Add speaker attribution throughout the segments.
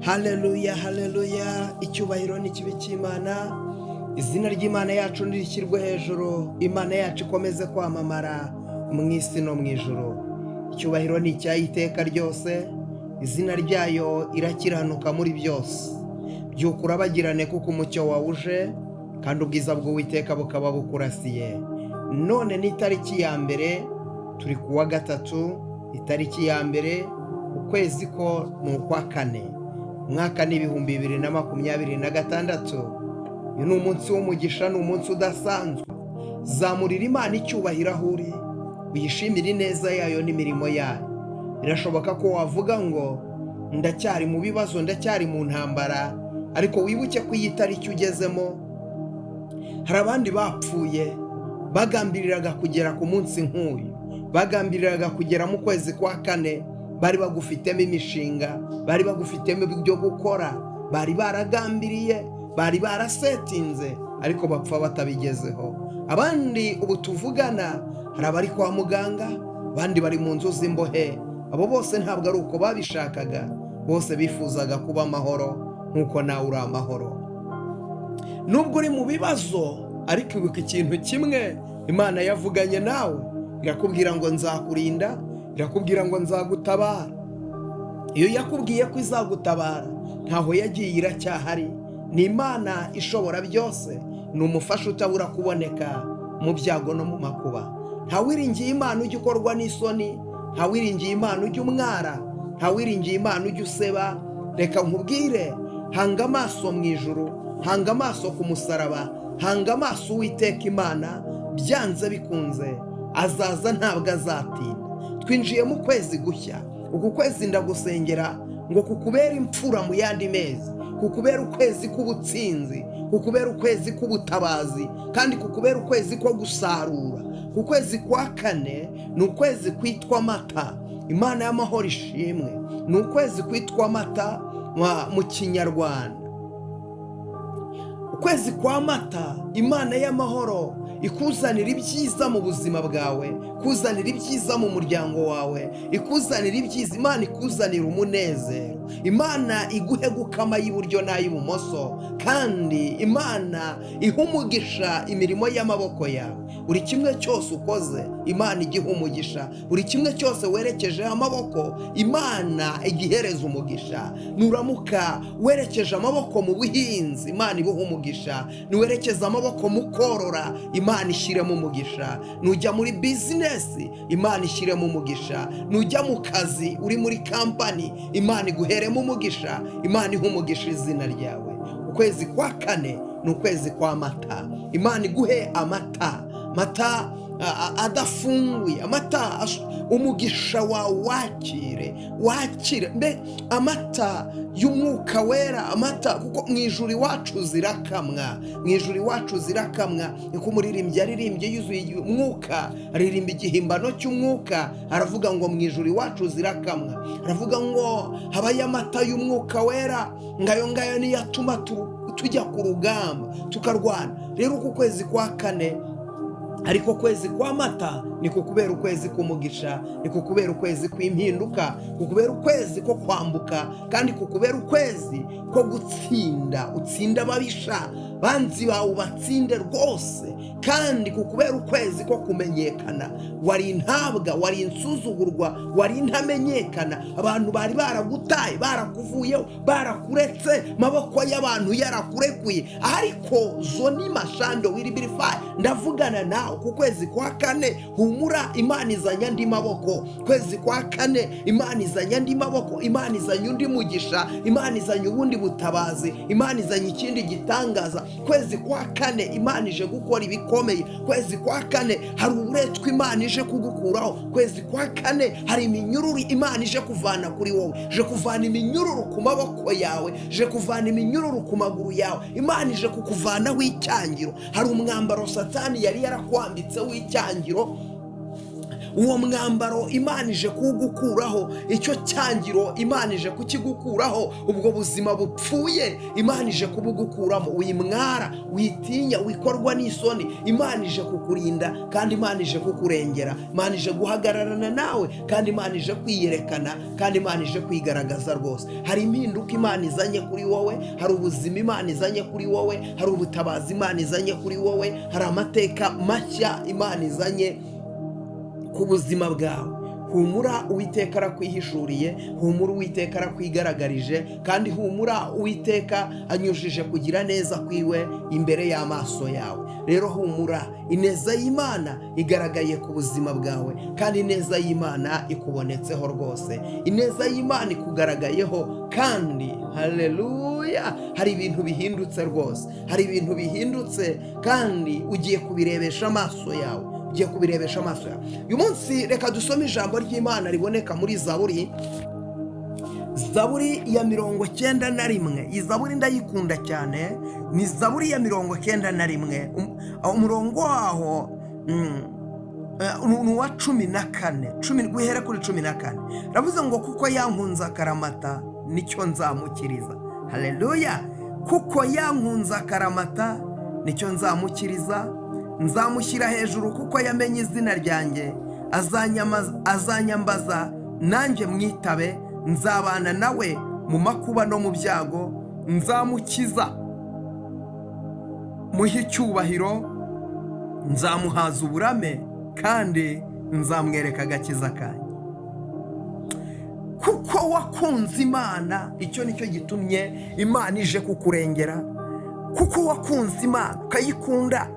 Speaker 1: Haleluya, haleluya, icyubahiro n'ikibi cy'Imana, izina ry'Imana yacu nirishyirwe hejuru, Imana yacu ikomeze kwamamara mu isi no mu ijuru. Icyubahiro ni icy'iteka ryose, izina ryayo irakiranuka muri byose. Byuka urabagirane kuko umucyo wawuje, kandi ubwiza bw'Uwiteka bukaba bukurasiye. None ni itariki ya mbere, turi kuwa gatatu, itariki ya mbere, ukwezi ko ni ukwa kane. Mwaka ni 2026. Uyu ni umunsi w'umugisha, ni umunsi udasanzwe. Zamurira Imana icyubahiro aho uri, uyishimire ineza yayo n'imirimo yayo. Birashoboka ko wavuga ngo ndacyari mu bibazo, ndacyari mu ntambara, ariko wibuke ko iyi tariki ugezemo hari abandi bapfuye bagambiriraga kugera ku munsi nk'uyu, bagambiriraga kugera mu kwezi kwa kane. Bari bagufitemo imishinga, bari bagufitemo ibyo gukora, bari baragambiriye, bari barasetinze, ariko bapfa batabigezeho. Abandi ubu tuvugana hari abari kwa muganga, abandi bari mu nzu z'imbohe. Abo bose ntabwo ari uko babishakaga, bose bifuzaga kuba amahoro nk'uko nawe uri amahoro. Nubwo uri mu bibazo, ariko ibuka ikintu kimwe, Imana yavuganye nawe, irakubwira ngo nzakurinda, irakubwira ngo nzagutabara. Iyo yakubwiye ko izagutabara, ntaho yagiye, iracyahari. Ni Imana ishobora byose, ni umufasha utabura kuboneka mu byago no mu makuba. Ntawiringiye Imana ujya ukorwa n'isoni, ntawiringiye Imana ujya umwara, ntawiringiye Imana ujya useba. Reka nkubwire, hanga amaso mu ijuru, hanga amaso ku musaraba, hanga amaso Uwiteka Imana, byanze bikunze azaza, ntabwo azatinda. Twinjiye mu kwezi gushya. Uku kwezi ndagusengera ngo kukubera imfura mu yandi mezi, kukubera ukwezi k'ubutsinzi, kukubera ukwezi k'ubutabazi, kandi kukubera ukwezi ko gusarura. Ku kwezi kwa kane ni ukwezi kwitwa Mata. Imana y'amahoro ishimwe. Ni ukwezi kwitwa Mata mu Kinyarwanda. Ukwezi kwa Mata, Imana y'amahoro ikuzanira ibyiza mu buzima bwawe, ikuzanira ibyiza mu muryango wawe, ikuzanira ibyiza. Imana ikuzanira umunezero, Imana iguhe gukama y'iburyo n'ay'ibumoso, kandi Imana iha umugisha imirimo y'amaboko yawe. Buri kimwe cyose ukoze, Imana igiha umugisha. Buri kimwe cyose werekejeho amaboko, Imana igihereza umugisha. Nuramuka werekeje amaboko mu buhinzi, Imana ibuha umugisha. Nuwerekeza amaboko mu korora, Imana ishyiremo umugisha. Nujya muri bizinesi, Imana ishyiremo umugisha. Nujya mu kazi, uri muri kampani, Imana iguheremo umugisha. Imana iha umugisha izina ryawe. Ukwezi kwa kane ni ukwezi kwa Mata. Imana iguhe amata, mata adafunguye, amata umugisha wawe wakire mbe amata y'umwuka wera, amata kuko mu ijuru iwacu zirakamwa, mu ijuru iwacu zirakamwa. Niko umuririmbyi yaririmbye yuzuye umwuka, aririmba igihimbano cy'umwuka, aravuga ngo mu ijuru iwacu zirakamwa. Aravuga ngo habaye amata y'umwuka wera, ngayo niyo atuma tujya ku rugamba tukarwana. Rero uku kwezi kwa kane, ariko kwezi kwa Mata ni kukubera ukwezi k'umugisha, ni kukubera ukwezi kw'impinduka, kukubera ukwezi ko kwambuka, kandi kukubera ukwezi ko gutsinda. Utsinda ababisha, banzi bawe ubatsinde rwose, kandi kukubera ukwezi ko kumenyekana. Wari intabwa, wari insuzugurwa, wari intamenyekana. Abantu bari baragutaye, barakuvuyeho, barakuretse, maboko y'abantu yarakurekuye. Ariko zoni mashando wiribirifaye, ndavugana nawe ku kwezi kwa kane. Humura, Imana izanye andi maboko. Kwezi kwa kane Imana izanye andi maboko, Imana izanye undi mugisha, Imana izanye ubundi butabazi, Imana izanye ikindi gitangaza. Kwezi kwa kane Imana ije gukora ibikomeye. Kwezi kwa kane hari uburetwa Imana ije kugukuraho. Kwezi kwa kane hari iminyururu Imana ije kuvana kuri wowe, ije kuvana iminyururu ku maboko yawe, ije kuvana iminyururu ku maguru yawe. Imana ije kukuvanaho icyangiro. Hari umwambaro Satani yari yarakwambitse w'icyangiro, uwo mwambaro Imana ije kuwugukuraho, icyo cyangiro Imana ije kukigukuraho, ubwo buzima bupfuye Imana ije kubugukuramo. Wimwara, witinya, wikorwa n'isoni, Imana ije kukurinda kandi Imana ije kukurengera. Imana ije guhagararana nawe kandi Imana ije kwiyerekana kandi Imana ije kwigaragaza rwose. Hari impinduka Imana izanye kuri wowe, hari ubuzima Imana izanye kuri wowe, hari ubutabazi Imana izanye kuri wowe, hari amateka mashya Imana izanye ku buzima bwawe. Humura, Uwiteka arakwihishuriye, humura, Uwiteka arakwigaragaje, kandi humura, Uwiteka anyujije kugira neza kwiwe imbere y'amaso yawe. Rero humura, ineza y'Imana igaragaye ku buzima bwawe, kandi ineza y'Imana ikubonetseho rwose. Ineza y'Imana ikugaragayeho, kandi haleluya, hari ibintu bihindutse rwose, hari ibintu bihindutse, kandi ugiye kubirebesha amaso yawe, ugiye kubirebesha amaso yawe. Uyu munsi reka dusome ijambo ry'Imana riboneka muri Zaburi ya 91. Iyi Zaburi ndayikunda cyane, ni Zaburi ya 91. Umurongo waho ni uwa 14, guhera kuri 14. Ravuze ngo kuko yankunze akaramata nicyo nzamukiriza. Haleluya! Kuko yankunze akaramata nicyo nzamukiriza, nzamushyira hejuru kuko yamenye izina ryanjye, azanyambaza nanjye mwitabe, nzabana nawe mu makuba no mu byago, nzamukiza muhe icyubahiro, nzamuhaza uburame kandi nzamwereka agakiza kanjye. Kuko wakunze Imana, icyo nicyo gitumye Imana ije kukurengera. Kuko wakunze Imana, ukayikunda,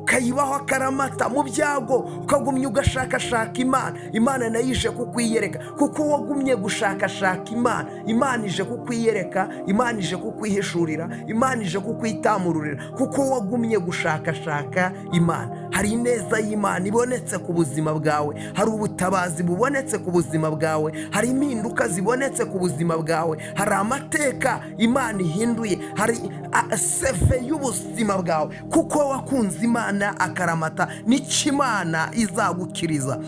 Speaker 1: ukayibaho akaramata mu byago, ukagumya ugashakashaka Imana, Imana nayo ije kukwiyereka. Kuko wagumye gushakashaka Imana, Imana ije kukwiyereka, Imana ije kukwihishurira, Imana ije kukwitamururira. Kuko wagumye gushakashaka Imana, hari ineza y'Imana ibonetse ku buzima bwawe, hari ubutabazi bubonetse ku buzima bwawe, hari impinduka zibonetse ku buzima bwawe, hari amateka Imana ihinduye, hari seve y'ubuzima bwawe. Kuko wakunze Imana akaramata nicyo Imana izagukiriza.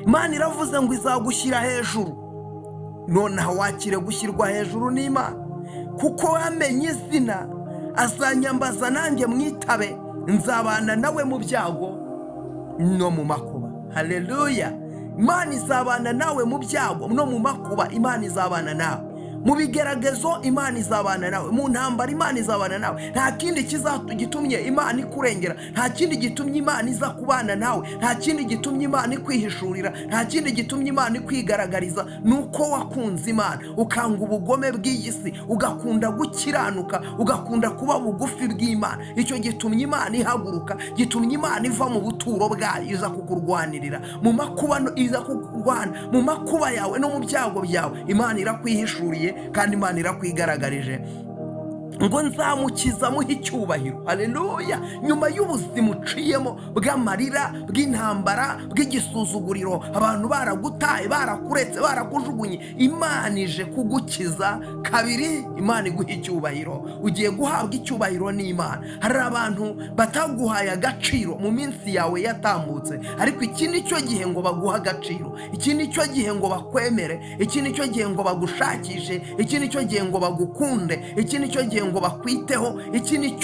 Speaker 1: Imana iravuze ngo izagushyira hejuru, noneho wakire gushyirwa hejuru n'Imana. Kuko yamenye izina, azanyambaza nanjye mwitabe, nzabana nawe mu byago no mu makuba. Haleluya! Imana izabana nawe mu byago no mu makuba. Imana izabana nawe mu bigeragezo, Imana izabana nawe mu ntambara, Imana izabana nawe. Nta kindi gitumye Imana ikurengera, nta kindi gitumye Imana iza kubana nawe, nta kindi gitumye Imana ikwihishurira, nta kindi gitumye Imana ikwigaragariza. Nuko wakunze Imana, ukanga ubugome bw'iyi si, ugakunda gukiranuka, ugakunda kuba bugufi bw'Imana. Icyo gitumye Imana ihaguruka, gitumye Imana iva mu buturo bwayo iza kukurwanirira mu makuba, iza kukurwana mu makuba yawe no mu byago byawe. Imana irakwihishuriye kandi Imana irakwigaragaje ngo nzamukiza muhe icyubahiro. Haleluya! Nyuma y'ubuzima uciyemo bw'amarira, bw'intambara, bw'igisuzuguriro, abantu baragutaye, barakuretse, barakujugunye, Imana ije kugukiza kabiri. Imana iguha icyubahiro, ugiye guhabwa icyubahiro n'Imana. Hari abantu bataguhaye agaciro mu minsi yawe yatambutse, ariko iki ni cyo gihe ngo baguha agaciro, iki ni cyo gihe ngo bakwemere, iki ni cyo gihe ngo bagushakishe, iki ni cyo gihe ngo bagukunde, iki ni cyo gihe ngo bakwiteho, iki ni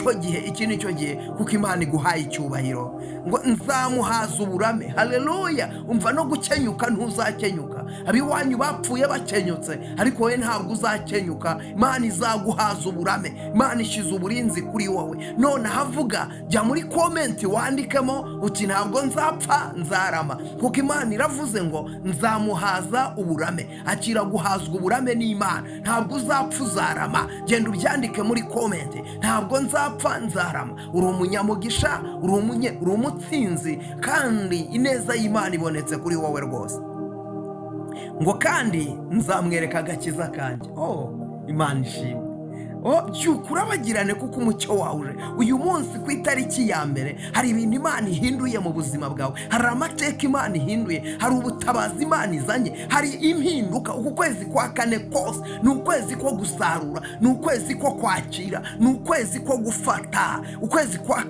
Speaker 1: cyo gihe, kuko Imana iguhaye icyubahiro. Ngo nzamuhaza uburame. Haleluya! Umva, no gukenyuka ntuzakenyuka. Abiwanyu bapfuye bakenyutse, ariko wowe ntabwo uzakenyuka. Imana izaguhaza uburame, Imana ishize uburinzi kuri wowe. None havuga, jya muri komenti wandikemo uti ntabwo nzapfa, nzarama. Kuko Imana iravuze ngo nzamuhaza uburame. Akira guhazwa uburame n'Imana. Ntabwo uzapfa, uzarama. Genda ubyandike muri komenti, ntabwo nzapfa, nzarama. Uri umunyamugisha, uri umutsinzi, kandi ineza y'Imana ibonetse kuri wowe rwose. Ngo kandi nzamwereka agakiza kanjye. Imana ishimwe. byuka urabagirane kuko umucyo wawe uje. Uyu munsi ku itariki ya mbere hari ibintu Imana ihinduye mu buzima bwawe, hari amateka Imana ihinduye, hari ubutabazi Imana izanye, hari impinduka. Uku kwezi kwa kane kose ni ukwezi ko gusarura, ni ukwezi ko kwakira, ni ukwezi ko gufata. Ukwezi kwa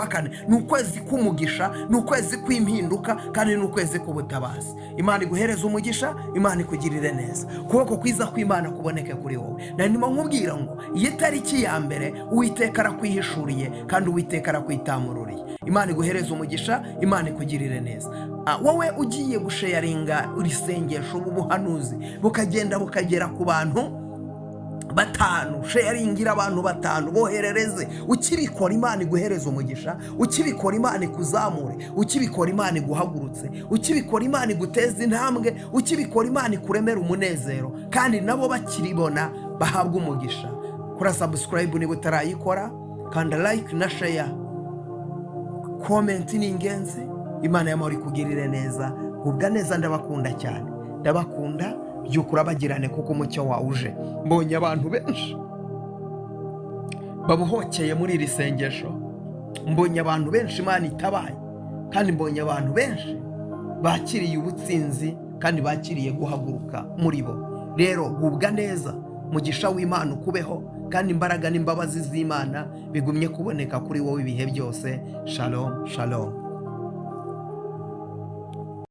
Speaker 1: kane ni ukwezi k'umugisha, ni ukwezi kw'impinduka, kandi ni ukwezi k'ubutabazi. Imana iguhereze umugisha, Imana ikugirire neza, kuboko kwiza kw'Imana kuboneke kuri wowe. Na ndimo nkubwira ngo iyi tariki ya mbere Uwiteka arakwihishuriye kandi Uwiteka arakwitamururiye. Imana iguhereze umugisha, Imana ikugirire neza. Wowe ugiye gusharinga uri sengesho ubuhanuzi bukagenda bukagera ku bantu 5, sharingira abantu 5, boherereze. Ukibikora Imana iguhereze umugisha, ukibikora Imana ikuzamure, ukibikora Imana iguhagurutse, ukibikora Imana iguteze intambwe, ukibikora Imana ikuremera umunezero, kandi nabo bakiribona bahabwa umugisha. Kora subscribe niba utarayikora, kanda like na share, comment ni ingenzi. Imana y'amahoro ikugirire neza, gubwa neza. Ndabakunda cyane, ndabakunda. Byuka urabagirane kuko umucyo wawe uje. Mbonye abantu benshi babuhokeye muri iri sengesho, mbonye abantu benshi Imana itabaye, kandi mbonye abantu benshi bakiriye ubutsinzi kandi bakiriye guhaguruka muri bo. Rero gubwa neza, umugisha w'Imana ukubeho, kandi imbaraga n'imbabazi z'Imana bigumye kuboneka kuri wowe ibihe byose. Shalom, shalom.